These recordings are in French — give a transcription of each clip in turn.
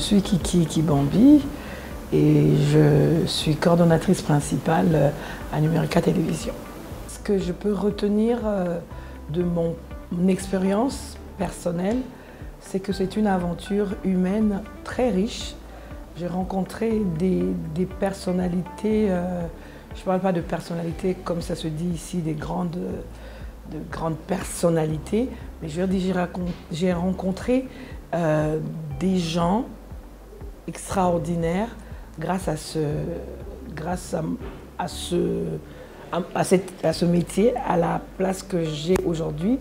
suis Kiki Kibambi et je suis coordonnatrice principale à Numérica Télévision. Ce que je peux retenir de mon expérience personnelle, c'est que c'est une aventure humaine très riche. J'ai rencontré des personnalités, je ne parle pas de personnalités comme ça se dit ici, de grandes personnalités, mais je veux dire, j'ai rencontré des gens extraordinaires grâce à ce métier, à la place que j'ai aujourd'hui.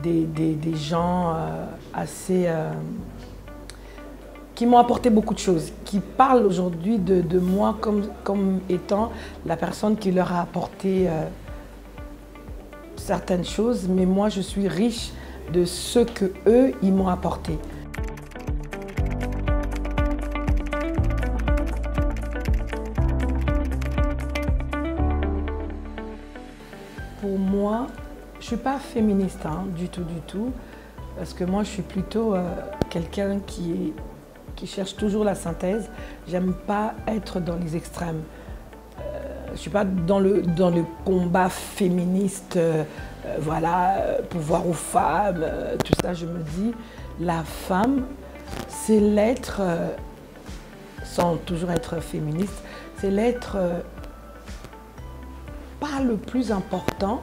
Des gens assez qui m'ont apporté beaucoup de choses, qui parlent aujourd'hui de moi comme étant la personne qui leur a apporté certaines choses, mais moi je suis riche de ce que eux ils m'ont apporté. Pour moi, je ne suis pas féministe du tout, parce que moi je suis plutôt quelqu'un qui cherche toujours la synthèse. J'aime pas être dans les extrêmes. Je ne suis pas dans le combat féministe, voilà, pouvoir aux femmes, tout ça. Je me dis, la femme, c'est l'être, sans toujours être féministe, c'est l'être pas le plus important,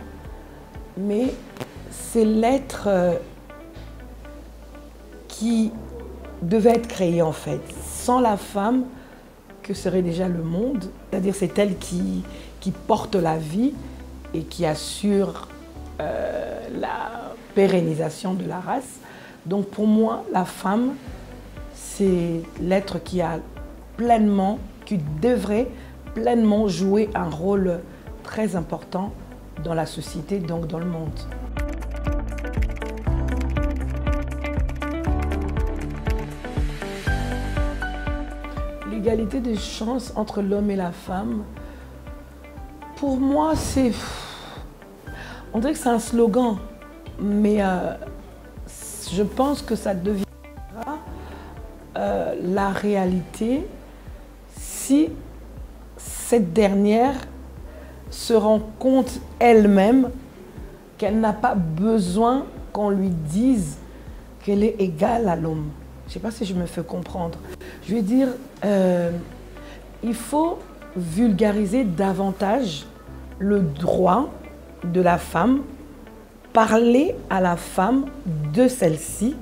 mais c'est l'être qui devait être créé en fait. Sans la femme, que serait déjà le monde? C'est-à-dire c'est elle qui porte la vie et qui assure la pérennisation de la race. Donc pour moi, la femme, c'est l'être qui devrait pleinement jouer un rôle très important dans la société, donc dans le monde. L'égalité des chances entre l'homme et la femme, pour moi, c'est... On dirait que c'est un slogan, mais je pense que ça deviendra la réalité si cette dernière se rend compte elle-même qu'elle n'a pas besoin qu'on lui dise qu'elle est égale à l'homme. Je ne sais pas si je me fais comprendre. Je veux dire, il faut vulgariser davantage le droit de la femme, parler à la femme de celle-ci,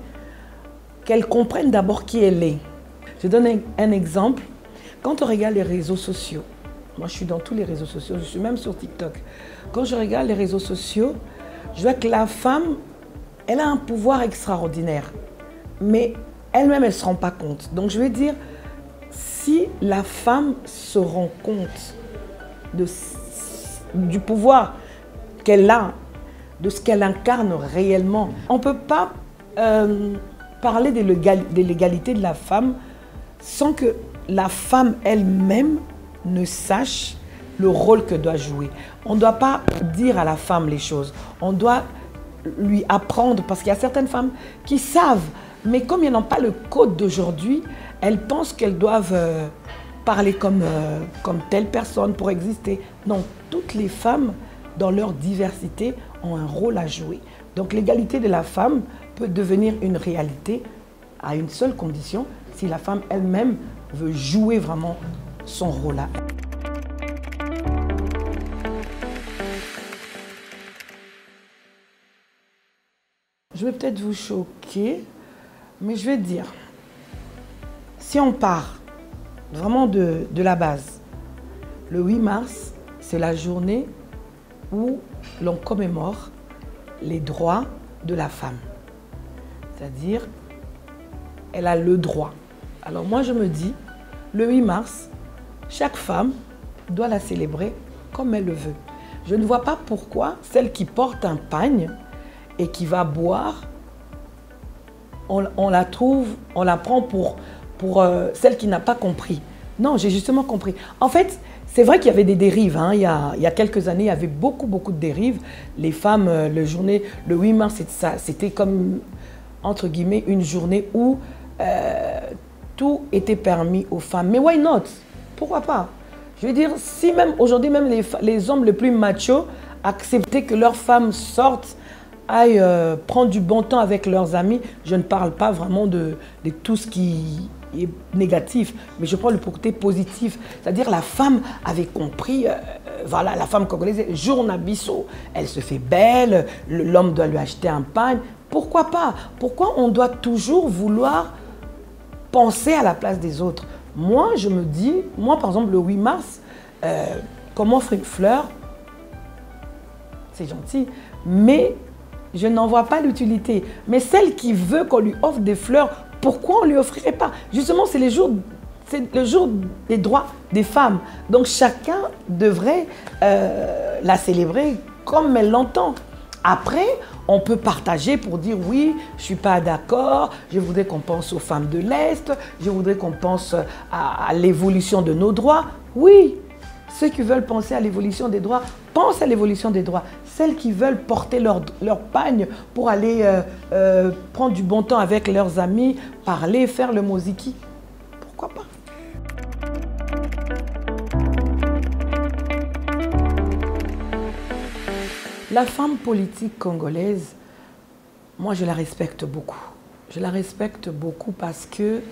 qu'elle comprenne d'abord qui elle est. Je donne un exemple. Quand on regarde les réseaux sociaux, moi je suis dans tous les réseaux sociaux, je suis même sur TikTok. Quand je regarde les réseaux sociaux, je vois que la femme, elle a un pouvoir extraordinaire, mais elle-même, elle ne se rend pas compte. Donc je veux dire, si la femme se rend compte du pouvoir qu'elle a, de ce qu'elle incarne réellement, on ne peut pas parler de l'égalité de la femme sans que la femme elle-même ne sache le rôle que doit jouer. On ne doit pas dire à la femme les choses, on doit lui apprendre, parce qu'il y a certaines femmes qui savent, mais comme elles n'ont pas le code d'aujourd'hui, elles pensent qu'elles doivent parler comme telle personne pour exister. Non, toutes les femmes, dans leur diversité, ont un rôle à jouer. Donc l'égalité de la femme peut devenir une réalité à une seule condition, si la femme elle-même veut jouer vraiment son rôle-là. Je vais peut-être vous choquer, mais je vais dire, si on part vraiment de la base, le 8 mars, c'est la journée où l'on commémore les droits de la femme. C'est-à-dire, elle a le droit. Alors moi je me dis, le 8 mars, chaque femme doit la célébrer comme elle le veut. Je ne vois pas pourquoi celle qui porte un pagne et qui va boire, on la prend pour celle qui n'a pas compris. Non, j'ai justement compris. En fait, c'est vrai qu'il y avait des dérives. Il y a quelques années, il y avait beaucoup de dérives. Les femmes, le 8 mars, c'était comme, entre guillemets, une journée où tout était permis aux femmes. Mais why not? Pourquoi pas? Je veux dire, si même aujourd'hui, même les hommes les plus machos acceptaient que leurs femmes sortent, aillent prendre du bon temps avec leurs amis, je ne parle pas vraiment de tout ce qui est négatif, mais je prends le côté positif. C'est-à-dire la femme avait compris, voilà, la femme congolaise, Journa Bissau, elle se fait belle, l'homme doit lui acheter un pagne. Pourquoi pas? Pourquoi on doit toujours vouloir penser à la place des autres? Moi, je me dis, moi par exemple le 8 mars, comme offre une fleur, c'est gentil, mais je n'en vois pas l'utilité. Mais celle qui veut qu'on lui offre des fleurs, pourquoi on ne lui offrirait pas? Justement, c'est le jour des droits des femmes. Donc chacun devrait la célébrer comme elle l'entend. Après, on peut partager pour dire oui, je ne suis pas d'accord, je voudrais qu'on pense aux femmes de l'Est, je voudrais qu'on pense à l'évolution de nos droits. Oui, ceux qui veulent penser à l'évolution des droits, pensent à l'évolution des droits. Celles qui veulent porter leur pagne pour aller prendre du bon temps avec leurs amis, parler, faire le moziki, pourquoi pas? La femme politique congolaise, moi je la respecte beaucoup. Je la respecte beaucoup parce que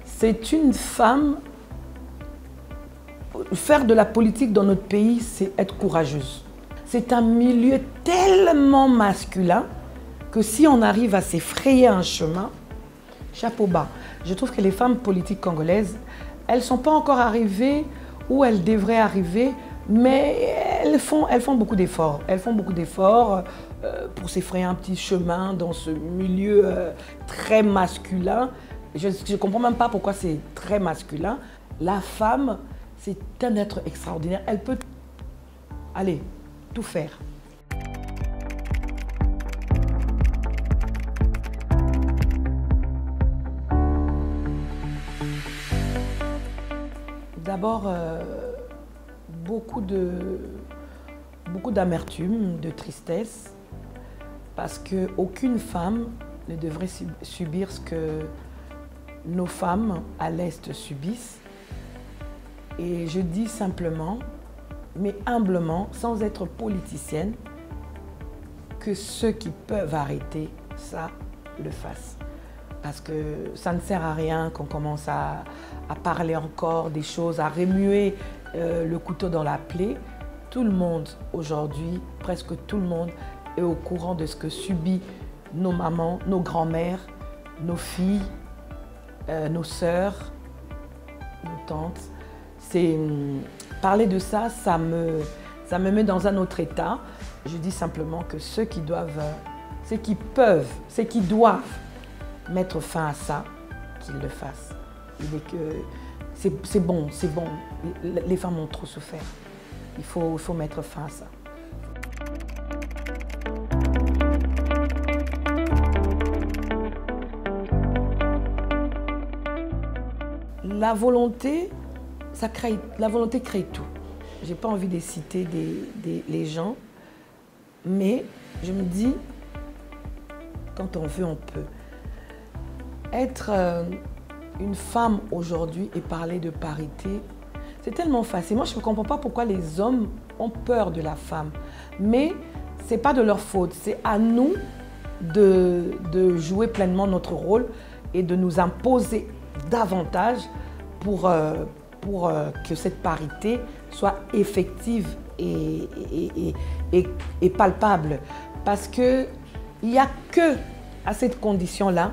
c'est une femme. Faire de la politique dans notre pays, c'est être courageuse. C'est un milieu tellement masculin que si on arrive à s'effrayer un chemin, chapeau bas. Je trouve que les femmes politiques congolaises, elles ne sont pas encore arrivées où elles devraient arriver, mais elles font beaucoup d'efforts. Elles font beaucoup d'efforts pour s'effrayer un petit chemin dans ce milieu très masculin. Je ne comprends même pas pourquoi c'est très masculin. La femme, c'est un être extraordinaire. Elle peut, allez, tout faire. D'abord, beaucoup d'amertume, de tristesse, parce qu'aucune femme ne devrait subir ce que nos femmes à l'Est subissent. Et je dis simplement, mais humblement, sans être politicienne, que ceux qui peuvent arrêter ça, le fassent. Parce que ça ne sert à rien qu'on commence à parler encore des choses, à remuer le couteau dans la plaie. Tout le monde aujourd'hui, presque tout le monde, est au courant de ce que subit nos mamans, nos grands-mères, nos filles, nos sœurs, nos tantes. Parler de ça, ça me met dans un autre état. Je dis simplement que ceux qui doivent, ceux qui peuvent, ceux qui doivent mettre fin à ça, qu'ils le fassent. C'est bon, c'est bon. Les femmes ont trop souffert. Il faut mettre fin à ça. La volonté crée tout. Je n'ai pas envie de citer les gens, mais je me dis, quand on veut, on peut. Être une femme aujourd'hui et parler de parité, c'est tellement facile. Moi, je ne comprends pas pourquoi les hommes ont peur de la femme. Mais ce n'est pas de leur faute. C'est à nous de jouer pleinement notre rôle et de nous imposer davantage pour que cette parité soit effective et palpable. Parce qu'il n'y a que à cette condition-là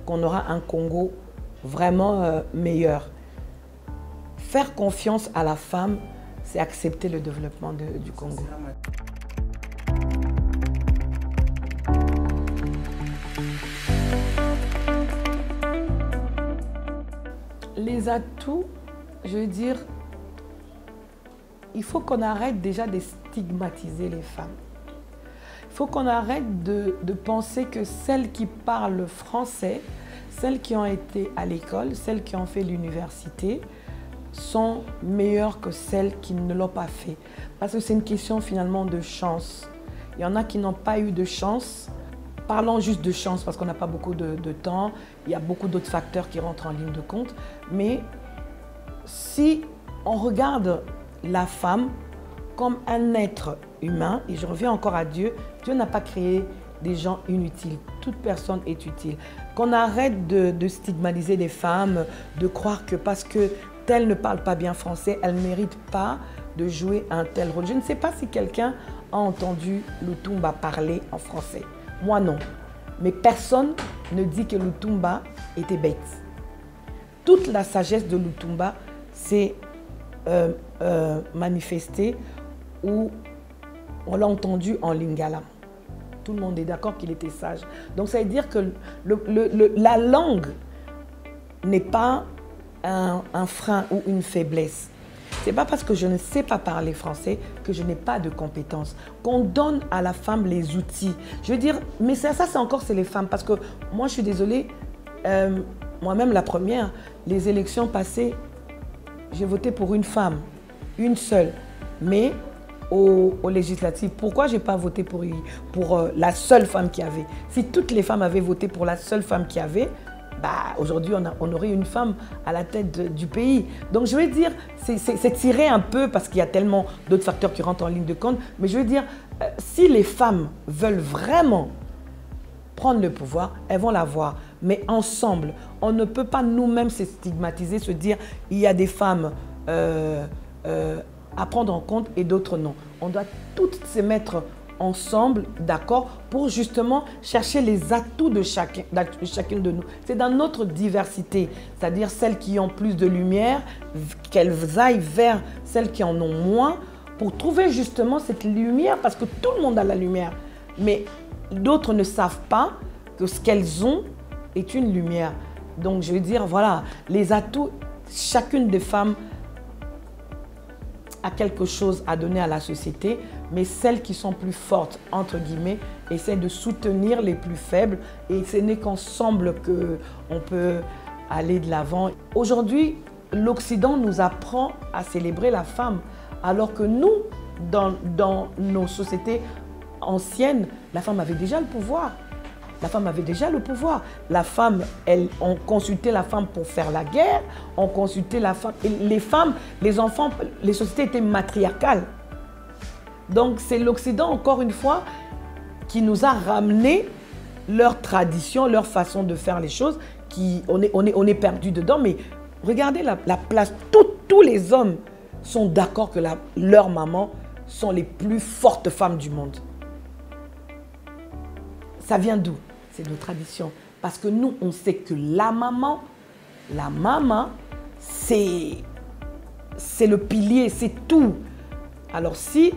qu'on aura un Congo vraiment meilleur. Faire confiance à la femme, c'est accepter le développement du Congo. Les atouts, je veux dire, il faut qu'on arrête déjà de stigmatiser les femmes. Il faut qu'on arrête de penser que celles qui parlent français, celles qui ont été à l'école, celles qui ont fait l'université, sont meilleures que celles qui ne l'ont pas fait. Parce que c'est une question finalement de chance. Il y en a qui n'ont pas eu de chance Parlons juste de chance parce qu'on n'a pas beaucoup de temps. Il y a beaucoup d'autres facteurs qui rentrent en ligne de compte. Mais si on regarde la femme comme un être humain, et je reviens encore à Dieu, Dieu n'a pas créé des gens inutiles. Toute personne est utile. Qu'on arrête de stigmatiser les femmes, de croire que parce que telle ne parle pas bien français, elle ne mérite pas de jouer un tel rôle. Je ne sais pas si quelqu'un a entendu Lutumba parler en français. Moi non. Mais personne ne dit que Lutumba était bête. Toute la sagesse de Lutumba s'est manifestée où on l'a entendu en lingala. Tout le monde est d'accord qu'il était sage. Donc ça veut dire que la langue n'est pas un frein ou une faiblesse. Ce n'est pas parce que je ne sais pas parler français que je n'ai pas de compétences. Qu'on donne à la femme les outils. Je veux dire, mais ça c'est encore les femmes. Parce que moi, je suis désolée, moi-même la première, les élections passées, j'ai voté pour une femme, une seule. Mais aux législatives, pourquoi je n'ai pas voté pour la seule femme qu'il y avait? Si toutes les femmes avaient voté pour la seule femme qu'il y avait, bah, aujourd'hui, on aurait une femme à la tête du pays. Donc, je veux dire, c'est tiré un peu parce qu'il y a tellement d'autres facteurs qui rentrent en ligne de compte. Mais je veux dire, si les femmes veulent vraiment prendre le pouvoir, elles vont l'avoir. Mais ensemble, on ne peut pas nous-mêmes se stigmatiser, se dire il y a des femmes à prendre en compte et d'autres non. On doit toutes se mettre ensemble, d'accord, pour justement chercher les atouts de chacune de nous. C'est dans notre diversité, c'est-à-dire celles qui ont plus de lumière, qu'elles aillent vers celles qui en ont moins, pour trouver justement cette lumière, parce que tout le monde a la lumière, mais d'autres ne savent pas que ce qu'elles ont est une lumière. Donc je veux dire, voilà, les atouts, chacune des femmes a quelque chose à donner à la société, mais celles qui sont plus fortes, entre guillemets, essaient de soutenir les plus faibles et ce n'est qu'ensemble qu'on peut aller de l'avant. Aujourd'hui, l'Occident nous apprend à célébrer la femme, alors que nous, dans nos sociétés anciennes, la femme avait déjà le pouvoir. La femme avait déjà le pouvoir. La femme, on consultait la femme pour faire la guerre, on consultait la femme. Et les femmes, les enfants, les sociétés étaient matriarcales. Donc c'est l'Occident, encore une fois, qui nous a ramené leur tradition, leur façon de faire les choses. On est perdu dedans, mais regardez la place. Tous les hommes sont d'accord que leurs mamans sont les plus fortes femmes du monde. Ça vient d'où? C'est nos traditions. Parce que nous, on sait que la maman, c'est le pilier, c'est tout. Alors si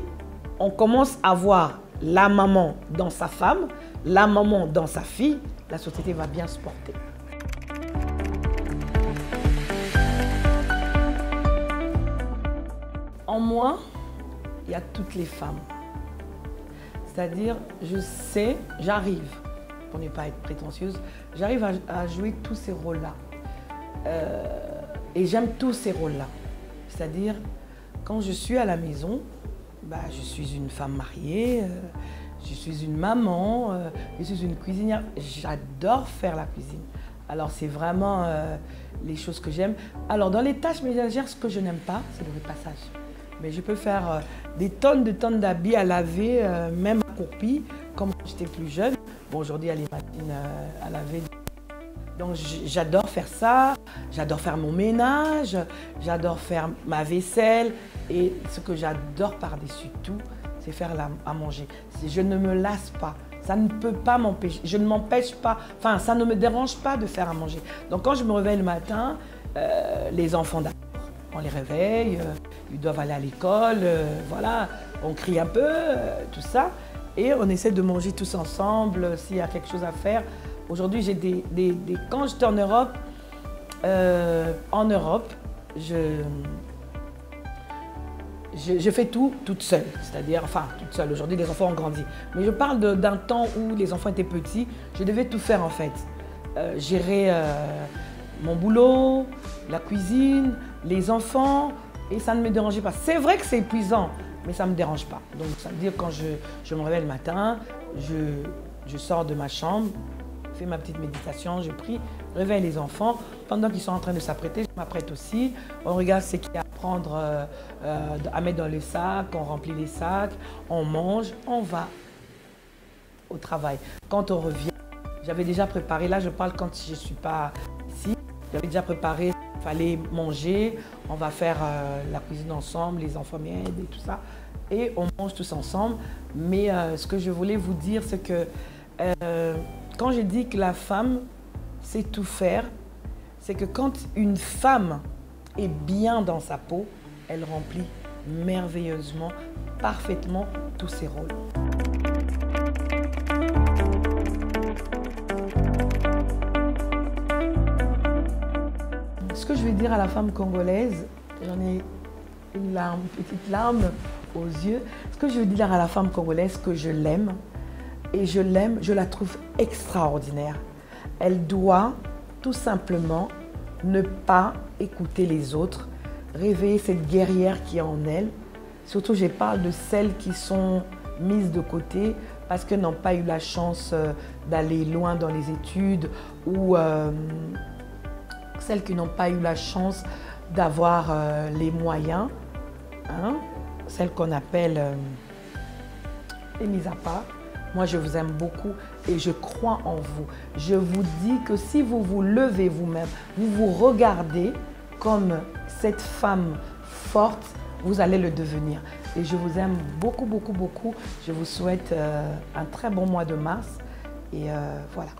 on commence à voir la maman dans sa femme, la maman dans sa fille, la société va bien se porter. En moi, il y a toutes les femmes. C'est-à-dire, je sais, j'arrive, pour ne pas être prétentieuse, j'arrive à jouer tous ces rôles-là. Et j'aime tous ces rôles-là. C'est-à-dire, quand je suis à la maison, bah, je suis une femme mariée, je suis une maman, je suis une cuisinière. J'adore faire la cuisine. Alors, c'est vraiment les choses que j'aime. Alors, dans les tâches ménagères, ce que je n'aime pas, c'est le repassage. Mais je peux faire des tonnes d'habits à laver, même accroupis, comme quand j'étais plus jeune. Bon, aujourd'hui, il y a les machines à laver. Donc, j'adore faire ça. J'adore faire mon ménage. J'adore faire ma vaisselle. Et ce que j'adore par-dessus tout, c'est faire à manger. Je ne me lasse pas. Ça ne peut pas m'empêcher. Je ne m'empêche pas. Enfin, ça ne me dérange pas de faire à manger. Donc, quand je me réveille le matin, les enfants d'abord, on les réveille. Ils doivent aller à l'école, voilà, on crie un peu, tout ça. Et on essaie de manger tous ensemble, s'il y a quelque chose à faire. Aujourd'hui, j'ai quand j'étais en Europe, je fais tout toute seule. C'est-à-dire, enfin, toute seule. Aujourd'hui, les enfants ont grandi. Mais je parle d'un temps où les enfants étaient petits. Je devais tout faire, en fait. Gérer mon boulot, la cuisine, les enfants. Et ça ne me dérangeait pas. C'est vrai que c'est épuisant, mais ça ne me dérange pas. Donc, ça veut dire quand je me réveille le matin, Je sors de ma chambre, je fais ma petite méditation, je prie, je réveille les enfants. Pendant qu'ils sont en train de s'apprêter, je m'apprête aussi. On regarde ce qu'il y a à prendre, à mettre dans le sac, on remplit les sacs, on mange, on va au travail. Quand on revient, j'avais déjà préparé, là je parle quand je ne suis pas ici, j'avais déjà préparé, il fallait manger, on va faire la cuisine ensemble, les enfants m'aident et tout ça. Et on mange tous ensemble. Mais ce que je voulais vous dire, c'est que quand je dis que la femme sait tout faire, c'est que quand une femme est bien dans sa peau, elle remplit merveilleusement, parfaitement tous ses rôles. Ce que je vais dire à la femme congolaise, j'en ai une petite larme aux yeux. Ce que je veux dire à la femme congolaise, que je l'aime, et je l'aime, je la trouve extraordinaire. Elle doit tout simplement ne pas écouter les autres, réveiller cette guerrière qui est en elle. Surtout, je parle de celles qui sont mises de côté parce qu'elles n'ont pas eu la chance d'aller loin dans les études ou celles qui n'ont pas eu la chance d'avoir les moyens, hein, celles qu'on appelle les mises à part. Moi, je vous aime beaucoup et je crois en vous. Je vous dis que si vous vous levez vous-même, vous vous regardez comme cette femme forte, vous allez le devenir. Et je vous aime beaucoup, beaucoup, beaucoup. Je vous souhaite un très bon mois de mars. Et voilà.